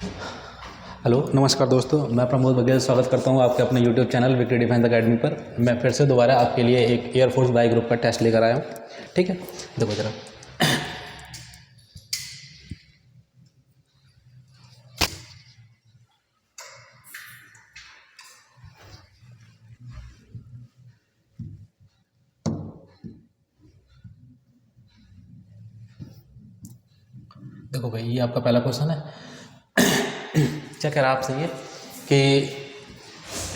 Hello नमस्कार दोस्तों, मैं प्रमोद बघेल स्वागत करता हूं आपके अपने YouTube channel victory defence academy पर। मैं फिर से दोबारा आपके लिए एक एयरफोर्स बाई ग्रुप का टेस्ट लेकर आया हूं। ठीक है, देखो जरा। देखो भाई, ये आपका पहला क्वेश्चन है। क्या कह रहा है आपसे ये कि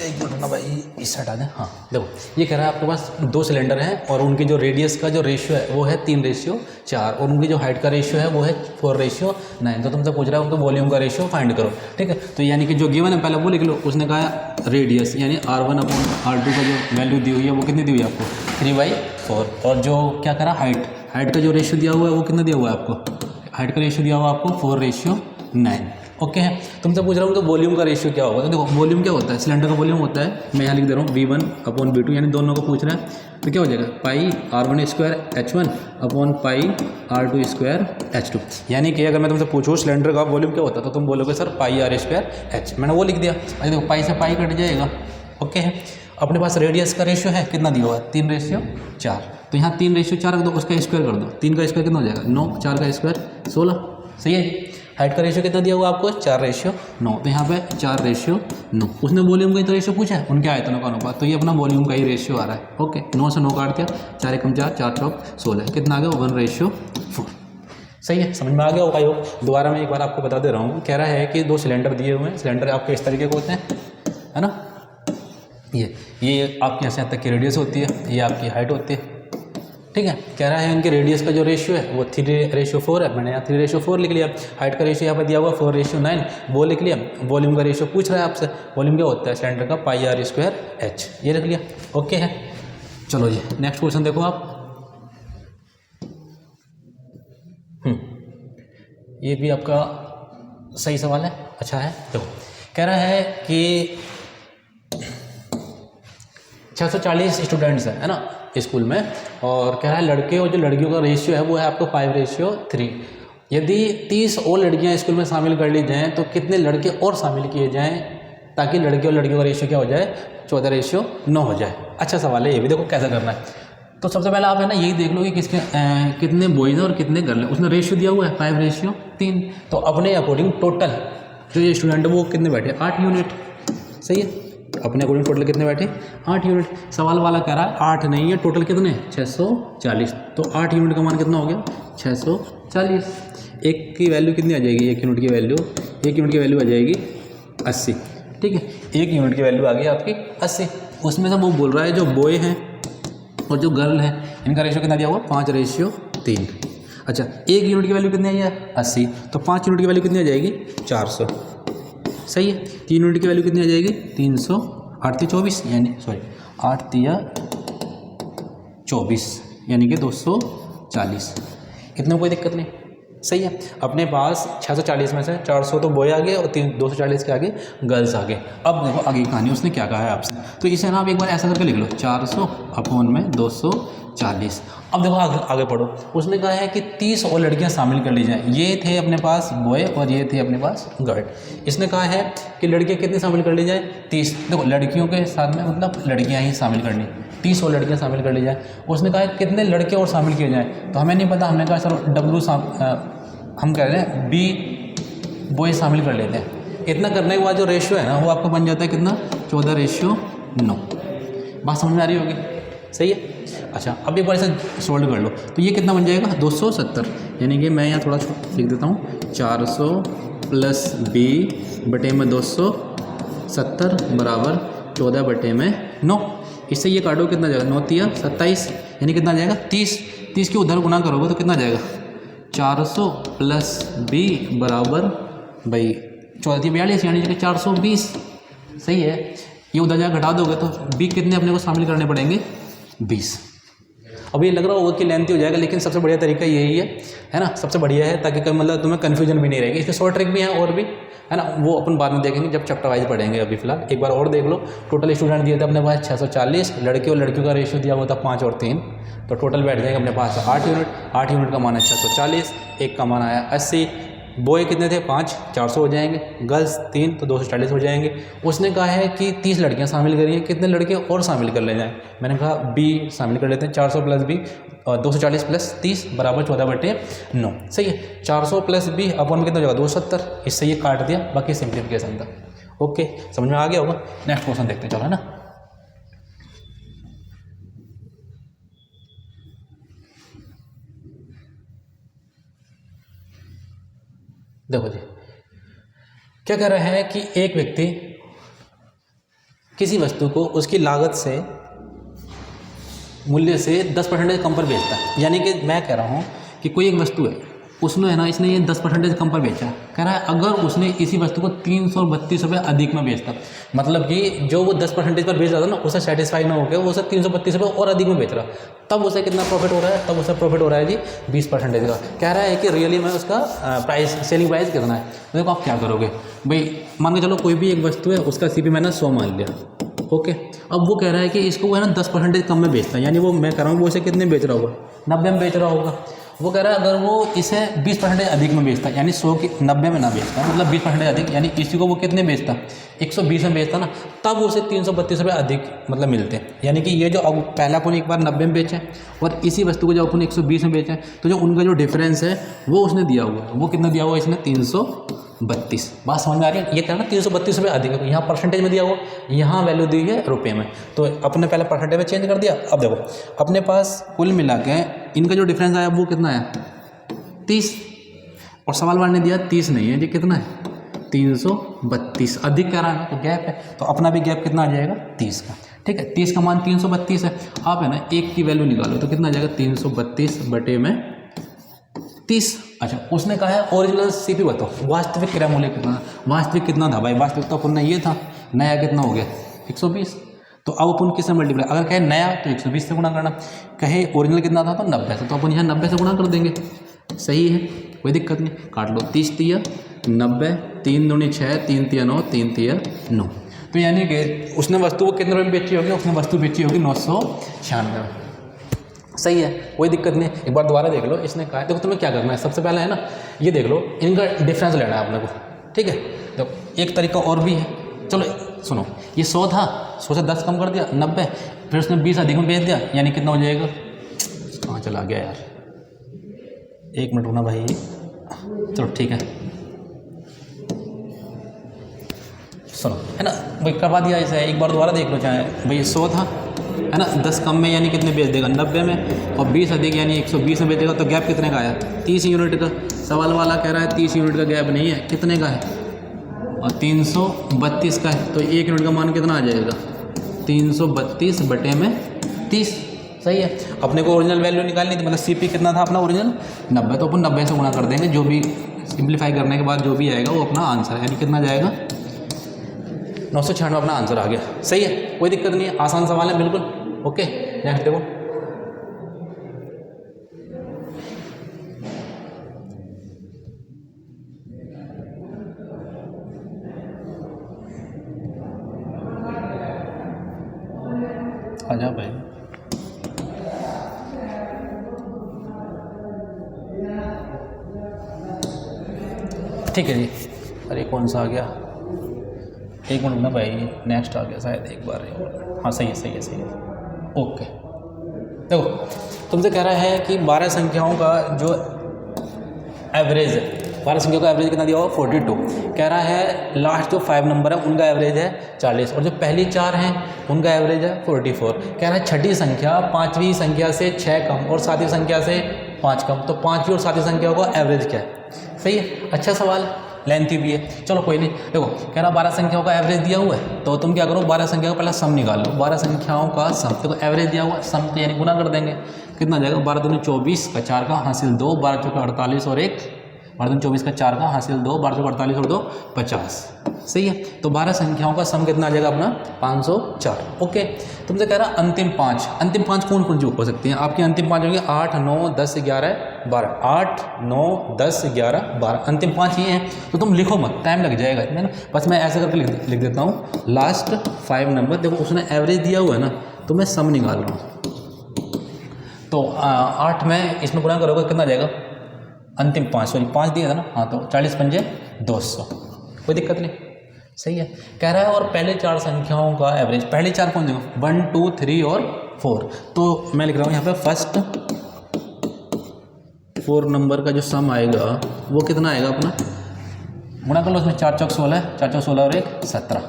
एक मिनट ना भाई, इस साइड आ जाए। हाँ देखो, ये कह रहा है आपके पास दो सिलेंडर हैं और उनकी जो रेडियस का जो रेशियो है वो है 3:4 और उनकी जो हाइट का रेशियो है वो है 4:9। तो तुमसे पूछ रहा है उनका वॉल्यूम का रेशियो फाइंड करो। ठीक है, तो यानी कि जो गिवन है पहले वो लिख लो। उसने कहा रेडियस यानी R1/R2 का जो वैल्यू दी हुई है वो कितनी दी हुई है आपको, 3/4। और जो क्या करा, हाइट का जो रेशियो दिया हुआ है वो कितना दिया हुआ है आपको, हाइट का रेशियो दिया हुआ है आपको 4:9। ओके है, तुमसे पूछ रहा हूँ तो वॉल्यूम का रेशियो क्या होगा। तो देखो वॉल्यूम क्या होता है, सिलेंडर का वॉल्यूम होता है, मैं यहाँ लिख दे रहा हूँ V1/V2, यानी दोनों को पूछ रहा है। तो क्या हो जाएगा, πr1² H1/πr2² H2। यानी कि अगर मैं तुमसे पूछूँ सिलेंडर का वॉल्यूम क्या होता है तो तुम बोलोगे सर πr²H। मैंने वो लिख दिया। अरे देखो पाई से पाई कट जाएगा। ओके है, अपने पास रेडियस का रेशियो है, कितना दिया हुआ है, 3:4। तो यहाँ 3:4 रख दो, उसका स्क्वायर कर दो। 3 का स्क्वायर कितना हो जाएगा, 9, 4 का स्क्वायर 16। सही है। हाइट का रेशियो कितना दिया हुआ आपको, 4:9। तो यहाँ पे 4:9। उसने वॉल्यूम का ही तो रेशियो पूछा है, उनके आयतनों का अनुपात, तो ये अपना वॉल्यूम का ही रेशियो आ रहा है। ओके, 9 से 9 काट दिया, 4 एकम 4, 4 चौक 16, कितना आ गया, 1:4। सही है, समझ में आ गया होगा। योग दोबारा मैं एक बार आपको बता दे रहा हूँ। कह रहा है कि दो सिलेंडर दिए हुए हैं, सिलेंडर आपके इस तरीके के होते हैं, है ना। ये आपकी यहाँ से यहाँ तक की रेडियस होती है, ये आपकी हाइट होती है। ठीक है, कह रहा है इनके रेडियस का जो रेशियो है वो 3:4 है, मैंने यहाँ 3:4 लिख लिया। हाइट का रेशियो यहाँ पर दिया हुआ 4:9, वो लिख लिया। वॉल्यूम का रेशियो पूछ रहा है आपसे, वॉल्यूम क्या होता है सिलेंडर का, πr²H, ये लिख लिया। ओके है, चलो जी नेक्स्ट क्वेश्चन देखो आप। ये भी आपका सही सवाल है, अच्छा है। देखो कह रहा है कि 640 स्टूडेंट्स है ना स्कूल में, और कह रहा है लड़के और जो लड़कियों का रेशियो है वो है आपको 5:3। यदि 30 और लड़कियां स्कूल में शामिल कर ली जाएं तो कितने लड़के और शामिल किए जाएं ताकि लड़के और लड़कियों का रेशियो क्या हो जाए, 14:9 हो जाए। अच्छा सवाल है ये भी, देखो कैसा करना है। तो सबसे पहले आप है ना यही देख लो कि कितने बॉयज़ हैं और कितने गर्ल हैं। उसने रेशियो दिया हुआ है 5:3। तो अपने अकॉर्डिंग टोटल जो ये स्टूडेंट है वो कितने बैठे, 8 यूनिट। सही है, अपने अकॉर्डिंग टोटल कितने बैठे, 8 यूनिट। सवाल वाला कह रहा है 8 नहीं है, टोटल कितने, 640। तो 8 यूनिट का मान कितना हो गया, 640। एक की वैल्यू कितनी आ जाएगी, एक यूनिट की वैल्यू आ जाएगी 80। ठीक है, एक यूनिट की वैल्यू आ गई आपकी 80। उसमें से वो बोल रहा है जो बॉय हैं और जो गर्ल है इनका रेशियो कितना दिया हुआ, 5:3। अच्छा, एक यूनिट की वैल्यू कितनी आई है, 80। तो 5 यूनिट की वैल्यू कितनी आ जाएगी, 400। सही है, 3 यूनिट की वैल्यू कितनी आ जाएगी, 300। 8 × 24 यानी 8 × 24 यानी कि 240। इतने कोई दिक्कत नहीं। सही है, अपने पास 640 में से 400 तो बॉय आ गए और 240 के आगे गर्ल्स आ गए। अब देखो आगे की कहानी उसने क्या कहा है आपसे, तो इसे ना आप एक बार ऐसा करके लिख लो, 400/240। अब देखो आगे पढ़ो। उसने कहा है कि 30 और लड़कियां शामिल कर ली जाएं। ये थे अपने पास बॉय और ये थे अपने पास गर्ल। इसने कहा है कि लड़कियां कितनी शामिल कर ली जाएं, 30। देखो लड़कियों के साथ में मतलब लड़कियां ही शामिल करनी, 30 और लड़कियां शामिल कर ली जाएं। उसने कहा है कितने लड़के और शामिल किए जाएँ, तो हमें नहीं पता। हमने कहा सर हम कह रहे हैं B बॉय शामिल कर लेते हैं। इतना करने के बाद जो रेशियो है ना वो आपको बन जाता है कितना, 14:9। बात समझ में आ रही होगी। सही है। अच्छा, अब एक बार इसे सोल्व कर लो तो ये कितना बन जाएगा, 270। यानी कि मैं यहाँ थोड़ा लिख देता हूँ, 400 + B/270 बराबर 14/9। इससे ये काटो कितना जाएगा, 9 × 3 = 27, यानी कितना जाएगा, 30। 30 के उधर गुना करोगे तो कितना जाएगा, 400 + B बराबर भाई 14×42 यानी कि 420। सही है, ये उधर जाकर घटा दोगे तो B कितने अपने को शामिल करने पड़ेंगे, 20। अब ये लग रहा होगा कि लेंथी हो जाएगा, लेकिन सबसे बढ़िया तरीका यही है ना, सबसे बढ़िया है, ताकि कोई मतलब तुम्हें कन्फ्यूजन भी नहीं रहेगी। इसके शॉर्ट ट्रिक भी हैं और भी, है ना, वो अपन बाद में देखेंगे जब चैप्टर वाइज पढ़ेंगे। अभी फिलहाल एक बार और देख लो। टोटल स्टूडेंट दिए थे अपने पास 640, लड़के और लड़कियों का रेशियो दिया हुआ था 5 और 3, तो टोटल बैठ जाएंगे अपने पास 8 यूनिट। 8 यूनिट का मान है 640, एक का मान आया 80, बॉय कितने थे 5, 400 हो जाएंगे, गर्ल्स 3 तो 240 हो जाएंगे। उसने कहा है कि 30 लड़कियां शामिल करिए, कितने लड़के और शामिल कर ले जाएँ? मैंने कहा बी शामिल कर लेते हैं, 400 प्लस बी और 240 प्लस 30 बराबर 14/9। सही है, 400 प्लस बी अपन में कितना हो जाएगा 270, इससे ये काट दिया, बाकी सिंप्लीफिकेशन था। ओके, समझ में आ गया होगा। नेक्स्ट क्वेश्चन देखते हैं, चलो है ना। देखो जी, क्या कह रहा है कि एक व्यक्ति किसी वस्तु को उसकी लागत से मूल्य से 10% कम पर बेचता है। यानी कि मैं कह रहा हूँ कि कोई एक वस्तु है, उसने है ना, इसने ये 10% कम पर बेचा। कह रहा है अगर उसने इसी वस्तु को 332 रुपये अधिक में बेचता, मतलब कि जो वो 10% पर बेच रहा था ना, उसे सेटिस्फाई ना होकर वो उसे 332 रुपये और अधिक में बेच रहा, तब उसे कितना प्रॉफिट हो रहा है? तब उसे प्रॉफिट हो रहा है जी 20% का। कह रहा है कि रियली में उसका प्राइस, सेलिंग प्राइस कितना है। तो देखो आप क्या करोगे भाई, मान के चलो कोई भी एक वस्तु है, उसका CP मैंने 100 मान लिया। ओके, अब वो कह रहा है कि इसको वो है ना 10% कम में बेचता है, यानी वो मैं कह रहा हूँ वो इसे कितने बेच रहा होगा? 90 में बेच रहा होगा। वो कह रहा है अगर वो इसे 20% अधिक में बेचता, यानी 100 की 90 में ना बेचता, मतलब 20% अधिक, यानी इसी को वो कितने बेचता? 120 में बेचता ना, तब उसे 332 रुपये अधिक मतलब मिलते हैं। यानी कि ये जो अब पहला अपन एक बार 90 में बेचा और इसी वस्तु को जब अपन 120 में बेचा, तो जो उनका जो डिफरेंस है वो उसने दिया हुआ है। वो कितना दिया हुआ है इसने? 332। बात समझ में आ रही है? ये क्या है ना, 332 रुपये अधिक है। यहाँ परसेंटेज में दिया हुआ, यहाँ वैल्यू दी है रुपये में, तो अपने पहले परसेंटेज में चेंज कर दिया। अब देखो अपने पास कुल मिला के इनका जो डिफरेंस आया वो कितना है? 30। और सवाल वाले ने दिया 30 नहीं है जी, कितना है? 332 अधिक कह रहा है ना, तो गैप है, तो अपना भी गैप कितना आ जाएगा? 30 का। ठीक है, 30 का मान 332 है। आप है ना एक की वैल्यू निकालो तो कितना आ जाएगा? 332 बटे में 30। अच्छा, उसने कहा है ओरिजिनल CP बताओ, वास्तविक क्रय मूल्य कितना? वास्तविक कितना था भाई? वास्तविक तो अपन ये था, नया कितना हो गया? 120। तो अब अपन किससे मल्टीप्लाई, अगर कहे नया तो 120 से गुणा करना, कहे ओरिजिनल कितना था तो 90 से, तो अपन यहाँ 90 से गुणा कर देंगे। सही है, कोई दिक्कत नहीं, काट लो। 30 तिया 90, 3 दूनी 6, 3 तिया 9, 3 तिया 9। तो यानी कि उसने वस्तु को कितने रुपये में बेची होगी? उसने वस्तु बेची होगी 996 में। सही है, कोई दिक्कत नहीं। एक बार दोबारा देख लो, इसने कहा, देखो तुम्हें क्या करना है, सबसे पहले है ना ये देख लो, इनका डिफरेंस लेना है अपने को। ठीक है, देखो एक तरीका और भी है, चलो सुनो, ये 100 था, 100 से 10 कम कर दिया 90, फिर उसने 20 अधिक में बेच दिया, यानी कितना हो जाएगा? कहाँ चला गया यार, 1 मिनट रुकना भाई। चलो ठीक है, सुनो है ना, भाई करवा दिया ऐसा है। एक बार दोबारा देख लो, चाहे भाई 100 था है ना, 10 कम में यानी कितने बेच देगा? 90 में, और 20 अधिक यानी 120 में बेचेगा, तो गैप कितने का आया? 30 यूनिट का। सवाल वाला कह रहा है 30 यूनिट का गैप नहीं है, कितने का है? और 332 का है, तो 1 यूनिट का मान कितना आ जाएगा? 332 बटे में 30। सही है, अपने को ओरिजिनल वैल्यू निकालनी थी, मतलब CP कितना था अपना ओरिजिनल? 90, तो अपन 90 से गुणा कर देंगे, जो भी सिंप्लीफाई करने के बाद जो भी आएगा वो अपना आंसर है, यानी कितना जाएगा? 996 अपना आंसर आ गया। सही है, कोई दिक्कत नहीं है, आसान सवाल है बिल्कुल। ओके, नेक्स्ट देखो। आजा भाई, ठीक है जी। अरे कौन सा आ गया? 1 मिनट ना भाई, नेक्स्ट आ गया शायद, एक बार। हाँ सही है, सही है, सही है। ओके, देखो तुमसे कह रहा है कि 12 संख्याओं का जो एवरेज है, 12 संख्याओं का एवरेज कितना दिया हुआ? 42। कह रहा है लास्ट जो 5 नंबर है उनका एवरेज है 40, और जो पहली 4 हैं उनका एवरेज है 44। कह रहा है छठी संख्या 5वीं संख्या से 6 कम और 7वीं संख्या से 5 कम, तो 5वीं और 7वीं संख्याओं का एवरेज क्या है? सही है, अच्छा सवाल, लेंथी भी है। चलो कोई नहीं, देखो कह रहा 12 संख्याओं का एवरेज दिया हुआ है, तो तुम क्या करो, 12 संख्याओं का पहला सम निकाल लो। 12 संख्याओं का सम, देखो एवरेज दिया हुआ है, सम तो यानी गुना कर देंगे, कितना जाएगा? 12 दूनी 24 का 4 का हासिल 2, 12 चौका 48 और 1, 12 दूनी 24 का 4 का हासिल 2, 12 चौका 48 और 2 50। सही है, तो 12 संख्याओं का सम कितना आ जाएगा अपना? 504। ओके, तुमसे कह रहा अंतिम 5, अंतिम 5 कौन कौन सी हो सकती हैं आपकी? अंतिम 5 होगी 8, 9, 10, 11, 12। 8, 9, 10, 11, 12, अंतिम 5 ये हैं। तो तुम लिखो मत, टाइम लग जाएगा, है ना। बस मैं ऐसा करके लिख देता हूँ, लास्ट 5 नंबर। देखो उसने एवरेज दिया हुआ है ना, तो मैं सम निकाल रहा हूँ। तो 8 में इसमें गुणा करोगे कितना आ जाएगा? अंतिम 5, सॉरी 5 दिया था ना, हाँ, तो 40 पंजे 200, कोई दिक्कत नहीं, सही है। कह रहा है और पहले 4 संख्याओं का एवरेज, पहले 4 कौन देगा, 1 2 3 और 4, तो मैं लिख रहा हूँ यहाँ पे फर्स्ट 4 नंबर का जो सम आएगा वो कितना आएगा अपना, गुणा कर लो, उसमें 4 चौक 16, 4 चौक 16 और 1 17,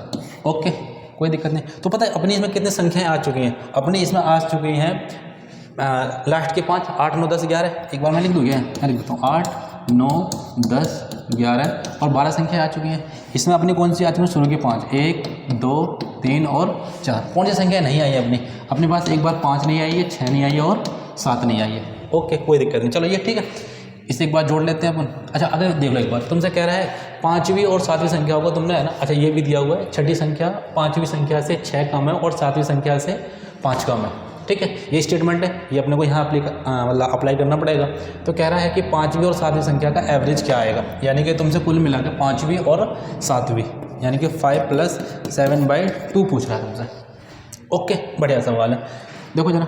ओके, कोई दिक्कत नहीं। तो पता है अपनी इसमें कितनी संख्याएं आ चुकी हैं, अपनी इसमें आ चुकी हैं लास्ट के 5, 8 9 10 11, एक बार मैं लिख दूँ क्या, मैं लिख देता हूँ 8 9 10 11 और 12 संख्या आ चुकी हैं। इसमें अपनी कौन सी आ चुकी है, शुरू की 5, 1 2 3 और 4, कौन सी संख्या नहीं आई है अपने पास, एक बार 5 नहीं आई है, 6 नहीं आई है और 7 नहीं आई है, ओके, कोई दिक्कत नहीं। चलो ये ठीक है, इसे एक बार जोड़ लेते हैं अपन। अच्छा अगर देख लो एक बार, तुमसे कह रहा है 5वीं और 7वीं संख्या होगा, तुमने है ना, अच्छा ये भी दिया हुआ है, छठी संख्या 5वीं संख्या से 6 कम है और 7वीं संख्या से 5 कम है, ठीक है, ये स्टेटमेंट है, ये अपने को यहाँ मतलब अप्लाई करना पड़ेगा। तो कह रहा है कि 5वीं और 7वीं संख्या का एवरेज क्या आएगा, यानी कि तुमसे कुल मिला के 5वीं और 7वीं, यानी कि 5 + 7/2 पूछ रहा है तुमसे, ओके, बढ़िया सवाल है। देखो जरा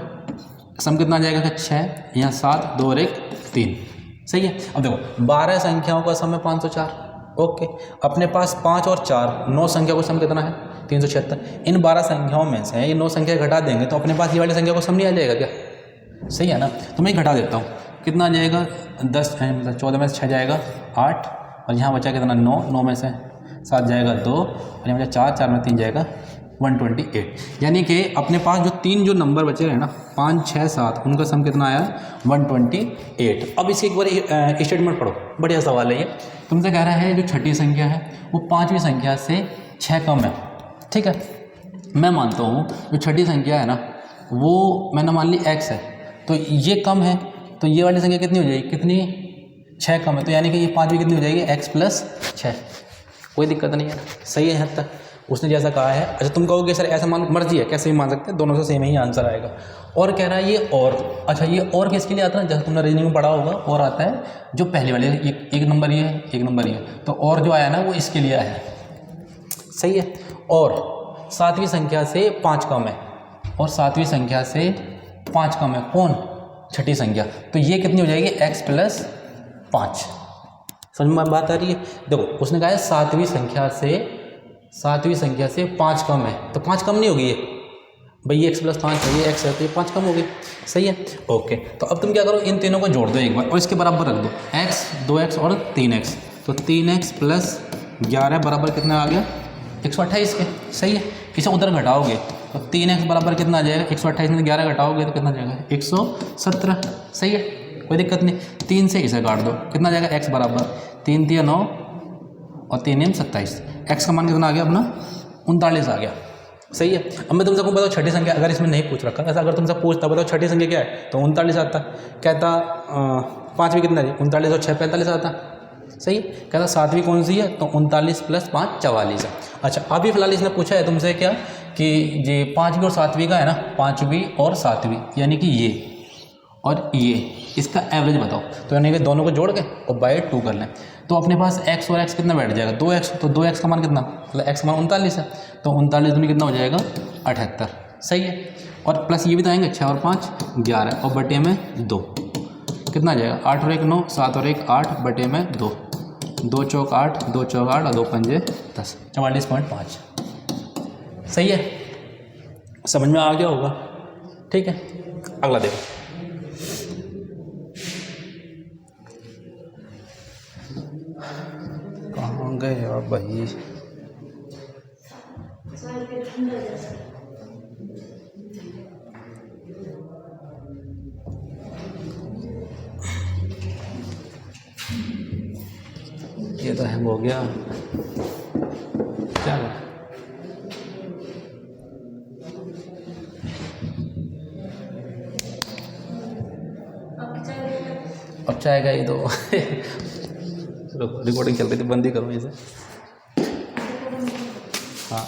सम कितना आ जाएगा, 6 यहाँ 7 2 और 1 3, सही है। अब देखो 12 संख्याओं का सम है 504, ओके, अपने पास 5 और 4 9 संख्या का सम कितना है 376, इन 12 संख्याओं में से ये 9 संख्या घटा देंगे तो अपने पास ये वाली संख्या को सम नहीं आ जाएगा क्या, सही है ना। तो मैं घटा देता हूँ, कितना आ जाएगा 10 मतलब 14 में से 6 जाएगा 8 और यहाँ बचा कितना 9, 9 में से 7 जाएगा 2 और यहाँ बचा 4, 4 में 3 जाएगा 128, यानी कि अपने पास जो 3 जो नंबर बचे हैं ना 5 6 7, उनका सम कितना आया 128। अब इसके एक बार स्टेटमेंट पढ़ो, बढ़िया सवाल है ये। तुमसे कह रहा है जो छठी संख्या है वो 5वीं संख्या से 6 कम है, ठीक है। मैं मानता हूँ जो छठी संख्या है ना वो मैंने मान ली x है, तो ये कम है, तो ये वाली संख्या कितनी हो जाएगी, कितनी 6 कम है, तो यानी कि ये 5वीं कितनी हो जाएगी x + 6, कोई दिक्कत नहीं है, सही है यहाँ तक उसने जैसा कहा है। अच्छा तुम कहोगे सर ऐसा मान, मर्जी है, कैसे भी मान सकते हैं, दोनों से सेम ही आंसर आएगा। और कह रहा है ये और, अच्छा ये और किसके लिए आता है, जैसे तुमने रीजनिंग में पढ़ा होगा, और आता है जो पहले वाले एक नंबर ये एक नंबर ये, तो और जो आया ना वो इसके लिए आया है, सही है। और 7वीं संख्या से 5 कम है, और 7वीं संख्या से 5 कम है कौन, छठी संख्या, तो ये कितनी हो जाएगी x + 5, समझ में बात आ रही है। देखो उसने कहा है 7वीं संख्या से 5 कम है, तो 5 कम नहीं होगी ये भाई, ये x + 5 है, ये x है, तो ये 5 कम होगी, सही है, ओके। तो अब तुम क्या करो, इन तीनों को जोड़ दो एक बार और इसके बराबर रख दो, x 2x और 3x, तो 3x + 11 बराबर कितना आ गया 128 के, सही है। इसे उधर घटाओगे तो 3x बराबर कितना आ जाएगा, 128 में 11 घटाओगे तो कितना जाएगा 117, सही है, कोई दिक्कत नहीं। 3 से इसे काट दो, कितना जाएगा x बराबर 3 3 9 और 3 9 27, x का मान कितना आ गया अपना 39 आ गया, सही है। अब मैं तुमसे बताओ छठी संख्या, अगर इसमें नहीं पूछ रखा, ऐसा अगर तुमसे पूछता बताओ छठी संख्या क्या है, तो 39 आता, कहता 5वीं कितना है 39 और 6 45 आता, सही है। कहता 7वीं कौन सी है, तो 39 + 5 44 है। अच्छा अभी फिलहाल इसने पूछा है तुमसे क्या कि ये 5वीं और 7वीं का है ना, 5वीं और 7वीं यानी कि ये और ये, इसका एवरेज बताओ, तो यानी कि दोनों को जोड़ के और बाय 2 कर लें, तो अपने पास x और x कितना बैठ जाएगा 2x, तो 2x का मान कितना, मतलब x का मान 39 है, तो 39 में कितना हो जाएगा 78, सही है। और प्लस ये भी तो आएंगे 6 और 5 11 और बटे में 2 कितना आ जाएगा 8 और 1 9 7 और 1 8 बटे में 2, 2 चौक 8 2 चौक 8 और 2 पंजे 10, 44.5, सही है, समझ में आ गया होगा, ठीक है। अगला देखो, कहाँ गए आप भाई, ये तो हैंग हो गया, क्या है? अब चाहेगा ये तो रिकॉर्डिंग चल रही थी, बंद ही करो इसे, हाँ।